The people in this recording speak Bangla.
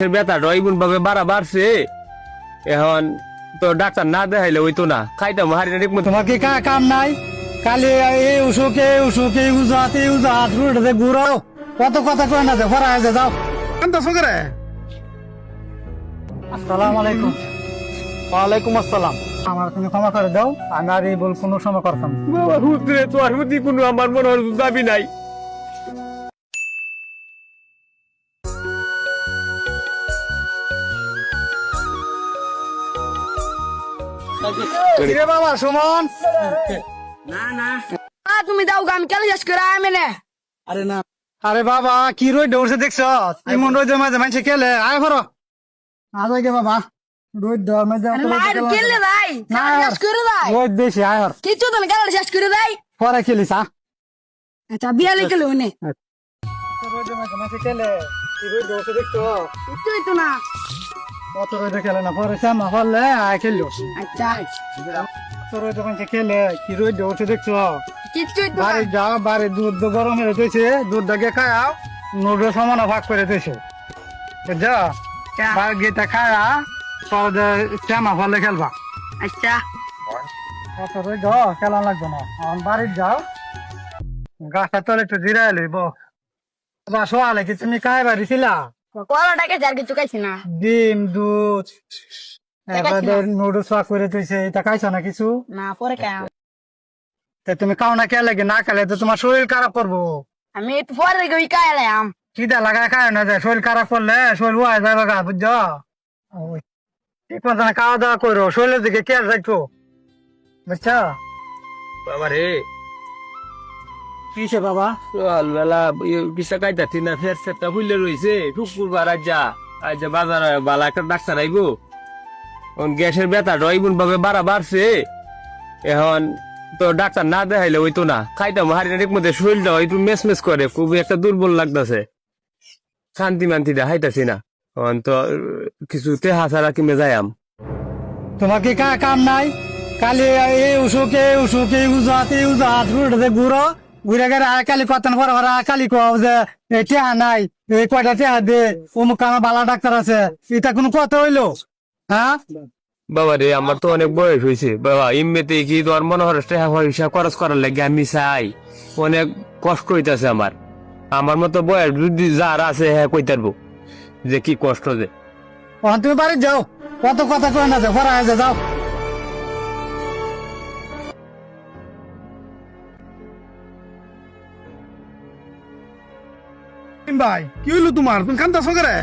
ব্যথাটা এমন ভাবে বাড়ছে এখন তো ডাক্তার না দেখাইলে হইতো না খাইতাম হারি না ঠিক মতো। তোমার কি কাম নাই? কালি এই উসুকে উজাতে উজাত রুটে ঘুরাও, কত কথা কয় না যে ফরা আছে যাও। কান্দা সগরে। আসসালামু আলাইকুম। ওয়ালাইকুম আসসালাম। আমার তুমি ক্ষমা করে দাও, আমি আর এই বল কোনো সময় করতাম না। বাবা হুজুরে তো আর প্রতি কোনো আমার মনে হয় দাবি নাই। রে বাবা সুমন, তুমি দাও গাম কেন শেষ করে আমি না আরে না, আরে বাবা কি রোদ দৌড়ছে দেখছ? এমন রোদের মাঝে মানুষে খেলে আয় ভরো আজ গে বাবা, রোদ দেওয়ার মাঝে খেললে ভাই না শেষ করে দেয় রোদ বেশি আয় হর কিছু তুমি কেন শেষ করে দেয়। পরে খেলিস আচ্ছা বিয়ালে গেল উনি রোদের মাঝে মানুষে খেলে কি রোদ দৌড়ছে দেখছ? কিছুই তো না। কত রোদে খেলে না, পরে শ্যামা ফললে আয় খেললো। আচ্ছা কত রোদে মানুষে খেলে কি রোদ দৌড়ছে দেখছ? কিছুই তো না। বাড়ি যাও, বাড়ি দুধ গরম হয়ে দিয়েছে, দুধটাকে খাও, নোডের সমান ভাগ করে দিয়েছে বুঝছো? বাড়ি গিয়ে খায়া পরে শ্যামা ফলে খেলবা। আচ্ছা কত রোদ খেলা লাগবে না, এখন বাড়ি যাও, গাছটা তলে একটু জিরাই লইব। বা সোয়ালে কি তুমি খাই বাড়ি ছিলা? কলাটাকে যার কিছু খাইছি না। ডিম দুধ এবারে নুডলস ভাগ করে দিয়েছে, এটা খাইছো না কিছু? না পরে খাই তা তুমি খাও না খেলে কি, না খেলে তো তোমার শরীর খারাপ করবো। আমি একটু পরে গিয়ে খাইলাম। চিটা লাগায় খায় না যায়, শরীর খারাপ করলে শরীর হয়ে যাবে গা বুঝছো? ঠিক মতো খাওয়া দাওয়া করো, শরীরের দিকে খেয়াল রাখো বুঝছো? বাবা রে কিসে বাবা? সকালবেলা কিসা খাইতাছি না, ফের সেটটা ফুলে রয়েছে শুক্রবার আজ বাজার বালা একটা ডাক্তার আইবো। গ্যাসের ব্যথাটা এমন ভাবে বাড়ছে এখন তো ডাক্তার না দেখাইলে হইতো না খাইতাম হারি না ঠিক মতো, শরীরটা একটু মেস করে, খুবই একটা দুর্বল লাগতেছে, শান্তি মান্তিটা হাইতাছি না। এখন তো কিছু তেহা ছাড়া কিমে যাইম। তোমার কি কাম নাই? কালি এই উসুকে উজাত রুটে ঘুরো, ঘুরে গেলে আর কালি কতন পর কালি কও যে টেহা নাই, এই কয়টা টেহা দে, অমুক আমার বালা ডাক্তার আছে, এটা কোনো কথা হইলো? হ্যাঁ বাবা রে আমার তো অনেক বয়স হয়েছে বাবা, এমনিতে কি তোমার মনে হয় টাকা পয়সা খরচ করার লাগে আমি চাই, অনেক কষ্ট হইতাছে আমার। আমার মতো বয়স যদি যার আছে হ্যাঁ কই তারবো যে কি কষ্ট যে। তুমি বাড়ি যাও, কত কথা কয় না যে ফরা আছে যাও। ভাই কি হইলো তোমার? তুমি কান্দা সগরে।